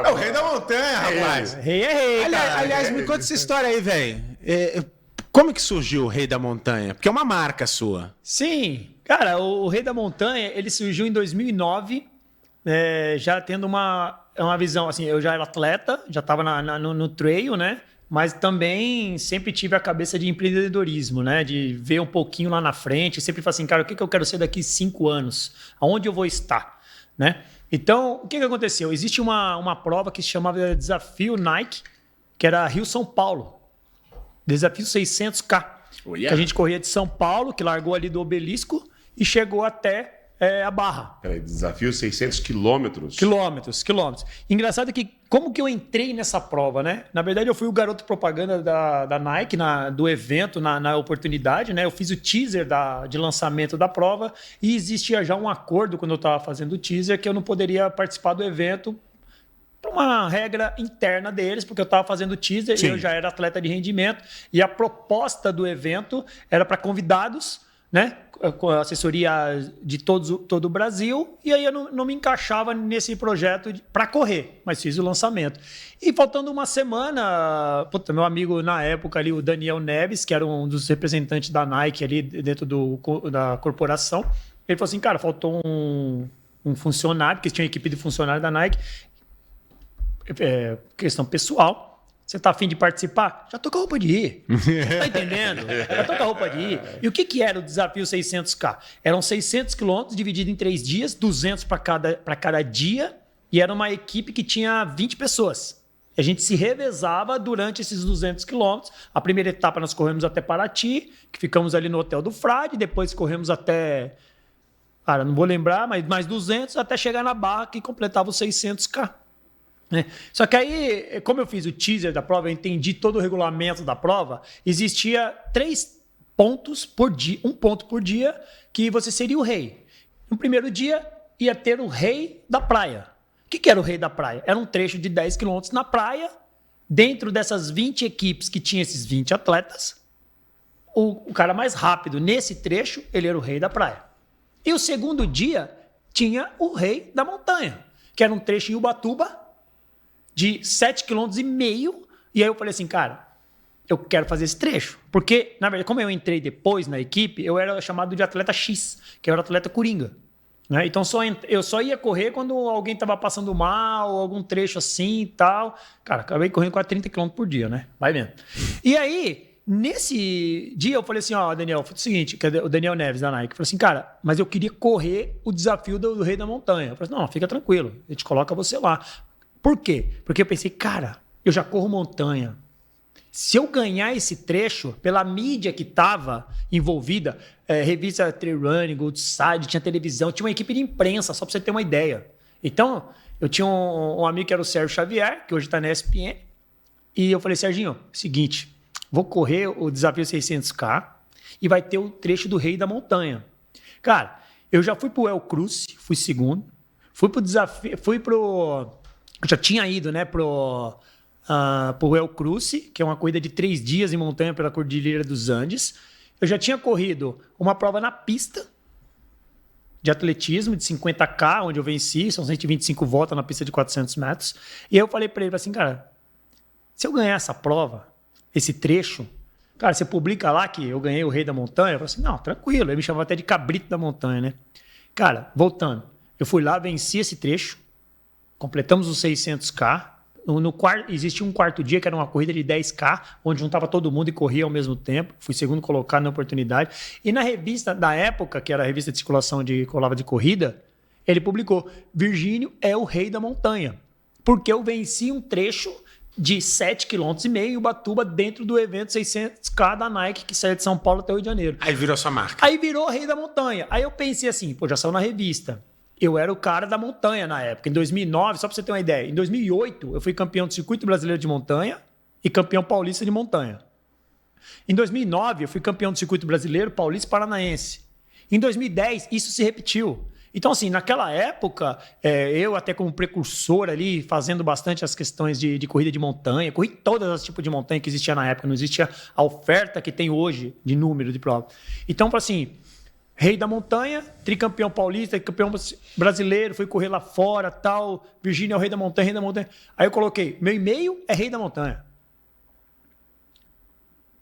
É o rei da montanha, rapaz. Rei é rei, Aliás, me conta essa história aí, velho. Como que surgiu o Rei da Montanha? Porque é uma marca sua. Sim, cara, o Rei da Montanha, ele surgiu em 2009, já tendo uma visão, assim, eu já era atleta, já estava no trail, né? Mas também sempre tive a cabeça de empreendedorismo, né? De ver um pouquinho lá na frente, sempre falei assim, cara, o que eu quero ser daqui 5 anos? Aonde eu vou estar, né? Então, o que aconteceu? Existe uma prova que se chamava Desafio Nike, que era Rio-São Paulo. Desafio 600K, que a gente corria de São Paulo, que largou ali do Obelisco e chegou até a Barra. Peraí, desafio 600 quilômetros. Quilômetros. Engraçado que, como que eu entrei nessa prova, né? Na verdade, eu fui o garoto propaganda da Nike, do evento, na oportunidade, né? Eu fiz o teaser de lançamento da prova e existia já um acordo quando eu estava fazendo o teaser que eu não poderia participar do evento por uma regra interna deles, porque eu estava fazendo teaser e eu já era atleta de rendimento. E a proposta do evento era para convidados, né? Com a assessoria de todo o Brasil. E aí eu não me encaixava nesse projeto para correr, mas fiz o lançamento. E faltando uma semana, meu amigo na época ali, o Daniel Neves, que era um dos representantes da Nike ali dentro da corporação, ele falou assim, cara, faltou um funcionário, porque tinha uma equipe de funcionários da Nike, questão pessoal. Você tá afim de participar? Já tô com a roupa de ir. Você tá entendendo? Já tô com a roupa de ir. E o que era o desafio 600K? Eram 600 quilômetros dividido em 3 dias, 200 para cada dia, e era uma equipe que tinha 20 pessoas. A gente se revezava durante esses 200 quilômetros. A primeira etapa nós corremos até Paraty, que ficamos ali no Hotel do Frade, depois corremos até... Cara, não vou lembrar, mas mais 200 até chegar na Barra, que completava os 600K. Só que aí, como eu fiz o teaser da prova, eu entendi todo o regulamento da prova, existia 3 pontos por dia, 1 ponto por dia, que você seria o rei. No primeiro dia, ia ter o rei da praia. O que era o rei da praia? Era um trecho de 10 quilômetros na praia, dentro dessas 20 equipes que tinha esses 20 atletas, o cara mais rápido nesse trecho, ele era o rei da praia. E o segundo dia, tinha o rei da montanha, que era um trecho em Ubatuba, de 7,5 km. E aí eu falei assim, cara, eu quero fazer esse trecho. Porque, na verdade, como eu entrei depois na equipe, eu era chamado de atleta X, que era o atleta coringa. Né? Então eu só ia correr quando alguém estava passando mal, algum trecho assim e tal. Cara, acabei correndo quase 30 km por dia, né? Vai mesmo. E aí, nesse dia, eu falei assim, ó, Daniel, foi o seguinte, o Daniel Neves da Nike, falou assim, cara, mas eu queria correr o desafio do Rei da Montanha. Eu falei assim, não, fica tranquilo, a gente coloca você lá. Por quê? Porque eu pensei, cara, eu já corro montanha. Se eu ganhar esse trecho, pela mídia que estava envolvida, revista Trail Running, Gold Side, tinha televisão, tinha uma equipe de imprensa, só para você ter uma ideia. Então, eu tinha um amigo que era o Sérgio Xavier, que hoje está na ESPN, e eu falei, Serginho, seguinte, vou correr o desafio 600K e vai ter o trecho do Rei da Montanha. Cara, eu já fui pro El Cruz, fui segundo, fui pro desafio, eu já tinha ido, né, pro El Cruz, que é uma corrida de 3 dias em montanha pela Cordilheira dos Andes. Eu já tinha corrido uma prova na pista de atletismo de 50K, onde eu venci, são 125 voltas na pista de 400 metros. E aí eu falei para ele assim, cara, se eu ganhar essa prova, esse trecho, cara, você publica lá que eu ganhei o Rei da Montanha? Eu falei assim, não, tranquilo. Ele me chamava até de Cabrito da Montanha, né? Cara, voltando, eu fui lá, venci esse trecho, completamos os 600K. Existia um quarto dia, que era uma corrida de 10K, onde juntava todo mundo e corria ao mesmo tempo. Fui segundo colocado na oportunidade. E na revista da época, que era a revista de circulação de colava de corrida, ele publicou, Virgínio é o Rei da Montanha. Porque eu venci um trecho de 7,5 km em Ubatuba, dentro do evento 600K da Nike, que saiu de São Paulo até o Rio de Janeiro. Aí virou sua marca. Aí virou Rei da Montanha. Aí eu pensei assim, já saiu na revista. Eu era o cara da montanha na época. Em 2009, só para você ter uma ideia, em 2008 eu fui campeão do Circuito Brasileiro de Montanha e campeão paulista de montanha. Em 2009 eu fui campeão do Circuito Brasileiro, paulista e paranaense. Em 2010 isso se repetiu. Então assim, naquela época, eu até como precursor ali, fazendo bastante as questões de corrida de montanha, corri todas as tipos de montanha que existia na época, não existia a oferta que tem hoje de número de prova. Então, assim, Rei da montanha, tricampeão paulista, campeão brasileiro, fui correr lá fora, tal. Virgínia é o rei da montanha, rei da montanha. Aí eu coloquei, meu e-mail é rei da montanha.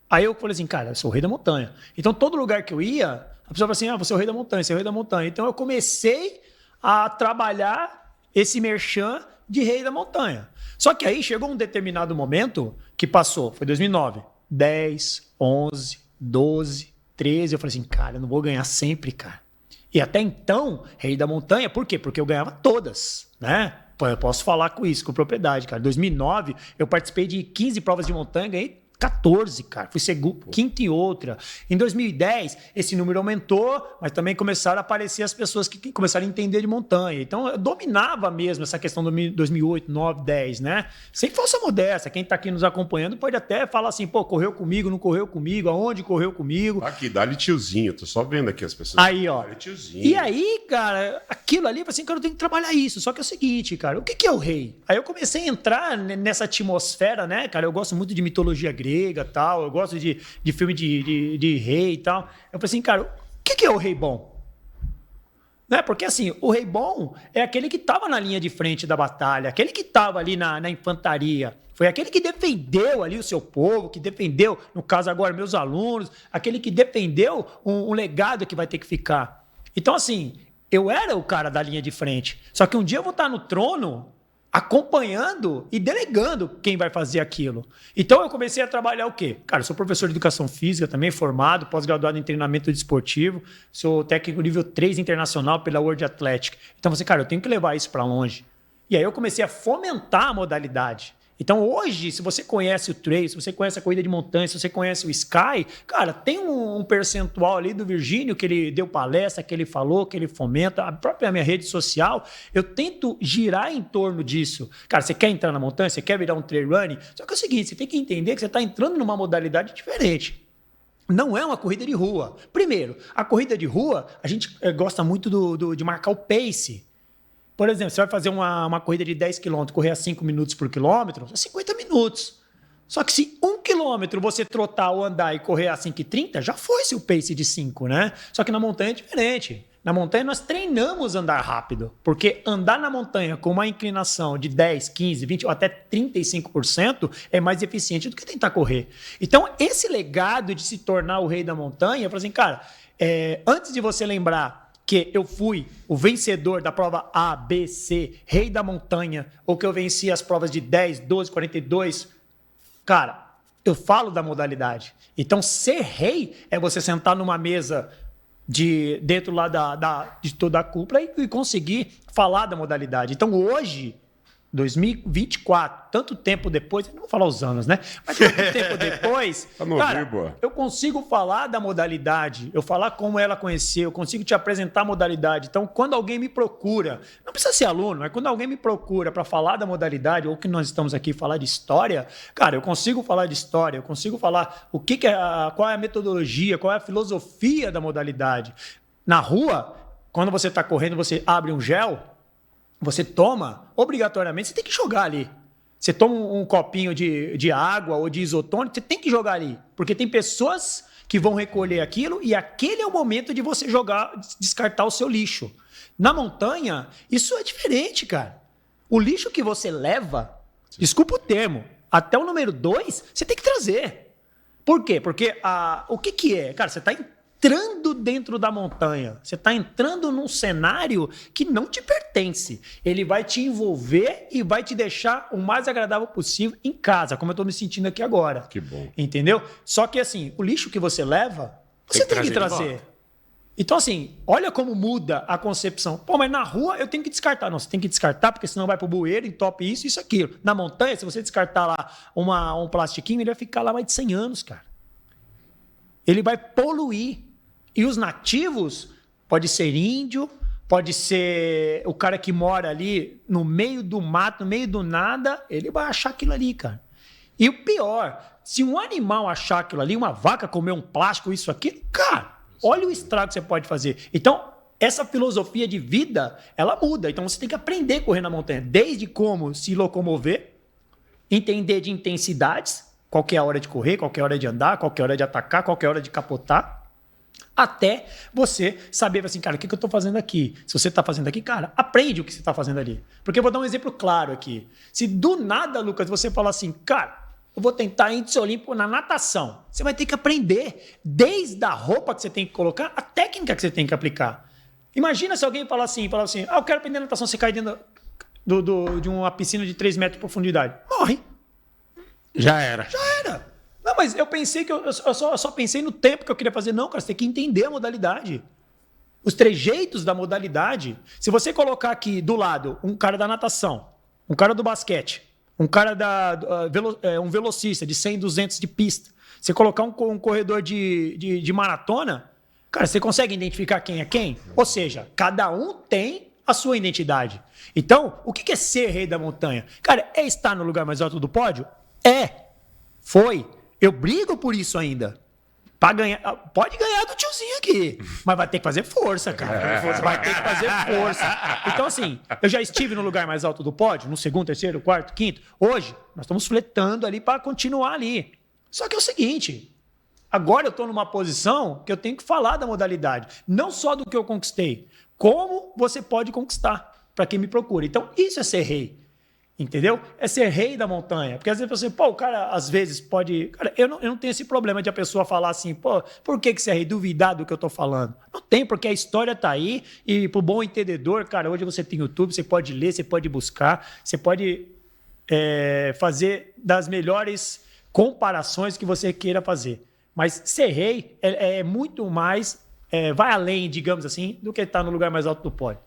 Aí eu falei assim, cara, eu sou o rei da montanha. Então, todo lugar que eu ia, a pessoa falava assim, você é o rei da montanha, você é o rei da montanha. Então, eu comecei a trabalhar esse merchan de rei da montanha. Só que aí chegou um determinado momento que passou, foi 2009, 10, 11, 12, 13. Eu falei assim, cara, eu não vou ganhar sempre, cara. E até então, rei da montanha, por quê? Porque eu ganhava todas, né? Pô, eu posso falar com isso, com propriedade, cara. Em 2009, eu participei de 15 provas de montanha, ganhei 14, cara. Fui segundo, quinto em outra. Em 2010, esse número aumentou, mas também começaram a aparecer as pessoas que começaram a entender de montanha. Então, eu dominava mesmo essa questão de 2008, 9, 10, né? Sem falsa modéstia. Quem tá aqui nos acompanhando pode até falar assim, pô, correu comigo, não correu comigo, aonde correu comigo. Aqui, dá-lhe tiozinho. Tô só vendo aqui as pessoas. Aí, ó. Dá-lhe tiozinho. E aí, cara, aquilo ali, eu falei assim, cara, eu tenho que trabalhar isso. Só que é o seguinte, cara, o que é o rei? Aí eu comecei a entrar nessa atmosfera, né, cara? Eu gosto muito de mitologia grega e tal, eu gosto de filme de rei e tal. Eu falei assim, cara, o que é o rei bom? Né? Porque assim, o rei bom é aquele que estava na linha de frente da batalha, aquele que estava ali na infantaria. Foi aquele que defendeu ali o seu povo, que defendeu, no caso agora, meus alunos, aquele que defendeu um legado que vai ter que ficar. Então, assim, eu era o cara da linha de frente. Só que um dia eu vou estar no trono acompanhando e delegando quem vai fazer aquilo. Então eu comecei a trabalhar o quê? Cara, eu sou professor de educação física também, formado, pós-graduado em treinamento desportivo, sou técnico nível 3 internacional pela World Athletic. Então você, cara, eu tenho que levar isso para longe. E aí eu comecei a fomentar a modalidade. Então hoje, se você conhece o trail, se você conhece a corrida de montanha, se você conhece o Sky, cara, tem um percentual ali do Virgínio que ele deu palestra, que ele falou, que ele fomenta, a própria minha rede social, eu tento girar em torno disso. Cara, você quer entrar na montanha, você quer virar um trail running, só que é o seguinte, você tem que entender que você está entrando numa modalidade diferente. Não é uma corrida de rua. Primeiro, a corrida de rua, a gente gosta muito de marcar o pace. Por exemplo, você vai fazer uma corrida de 10 km, correr a 5 minutos por quilômetro, é 50 minutos. Só que se 1 quilômetro você trotar ou andar e correr a 5,30, já foi seu pace de 5, né? Só que na montanha é diferente. Na montanha nós treinamos andar rápido, porque andar na montanha com uma inclinação de 10, 15, 20 ou até 35% é mais eficiente do que tentar correr. Então, esse legado de se tornar o rei da montanha, eu falo assim, cara, antes de você lembrar que eu fui o vencedor da prova A, B, C, rei da montanha, ou que eu venci as provas de 10, 12, 42, cara, eu falo da modalidade. Então, ser rei é você sentar numa mesa dentro lá de toda a cúpula e conseguir falar da modalidade. Então, hoje, 2024, tanto tempo depois, não vou falar os anos, né? Mas tanto tempo depois, cara, eu consigo falar da modalidade, eu falar como ela conheceu, eu consigo te apresentar a modalidade. Então, quando alguém me procura, não precisa ser aluno, mas quando alguém me procura para falar da modalidade, ou que nós estamos aqui falar de história, cara, eu consigo falar de história, eu consigo falar qual é a metodologia, qual é a filosofia da modalidade. Na rua, quando você está correndo, você abre um gel, você toma, obrigatoriamente, você tem que jogar ali. Você toma um copinho de água ou de isotônico, você tem que jogar ali. Porque tem pessoas que vão recolher aquilo e aquele é o momento de você jogar, descartar o seu lixo. Na montanha, isso é diferente, cara. O lixo que você leva, desculpa o termo, até o número 2, você tem que trazer. Por quê? Porque o que é? Cara, você está entrando dentro da montanha. Você está entrando num cenário que não te pertence. Ele vai te envolver e vai te deixar o mais agradável possível em casa, como eu estou me sentindo aqui agora. Que bom. Entendeu? Só que assim, o lixo que você leva, você tem que trazer. Então assim, olha como muda a concepção. Pô, mas na rua eu tenho que descartar. Não, você tem que descartar porque senão vai pro bueiro, entope isso, isso, aquilo. Na montanha, se você descartar lá um plastiquinho, ele vai ficar lá mais de 100 anos, cara. Ele vai poluir. E os nativos, pode ser índio, pode ser o cara que mora ali no meio do mato, no meio do nada, ele vai achar aquilo ali, cara. E o pior, se um animal achar aquilo ali, uma vaca comer um plástico, isso aqui, cara, olha o estrago que você pode fazer. Então, essa filosofia de vida, ela muda. Então, você tem que aprender a correr na montanha, desde como se locomover, entender de intensidades, qual que é a hora de correr, qual que é a hora de andar, qual que é a hora de atacar, qual que é a hora de capotar. Até você saber assim, cara, o que eu tô fazendo aqui? Se você tá fazendo aqui, cara, aprende o que você tá fazendo ali. Porque eu vou dar um exemplo claro aqui. Se do nada, Lucas, você falar assim, cara, eu vou tentar índice olímpico na natação. Você vai ter que aprender desde a roupa que você tem que colocar, a técnica que você tem que aplicar. Imagina se alguém falar assim, eu quero aprender natação, você cai dentro de uma piscina de 3 metros de profundidade. Morre. Já era. Não, mas eu pensei que eu só pensei no tempo que eu queria fazer. Não, cara, você tem que entender a modalidade. Os trejeitos da modalidade. Se você colocar aqui do lado um cara da natação, um cara do basquete, um cara um velocista de 100, 200 de pista, você colocar um corredor de maratona, cara, você consegue identificar quem é quem? Ou seja, cada um tem a sua identidade. Então, o que é ser rei da montanha? Cara, é estar no lugar mais alto do pódio? Foi. Eu brigo por isso ainda. Pra ganhar, pode ganhar do tiozinho aqui, mas vai ter que fazer força, cara. Vai ter que fazer força. Então, assim, eu já estive no lugar mais alto do pódio, no segundo, terceiro, quarto, quinto. Hoje, nós estamos fletando ali para continuar ali. Só que é o seguinte, agora eu estou numa posição que eu tenho que falar da modalidade. Não só do que eu conquistei, como você pode conquistar, para quem me procura. Então, isso é ser rei. Entendeu? É ser rei da montanha. Porque às vezes você, o cara às vezes pode... Cara, eu não tenho esse problema de a pessoa falar assim, por que você é rei? Duvidar do que eu tô falando. Não tem, porque a história tá aí e pro bom entendedor, cara, hoje você tem YouTube, você pode ler, você pode buscar, você pode fazer das melhores comparações que você queira fazer. Mas ser rei é muito mais, vai além, digamos assim, do que estar no lugar mais alto do pódio.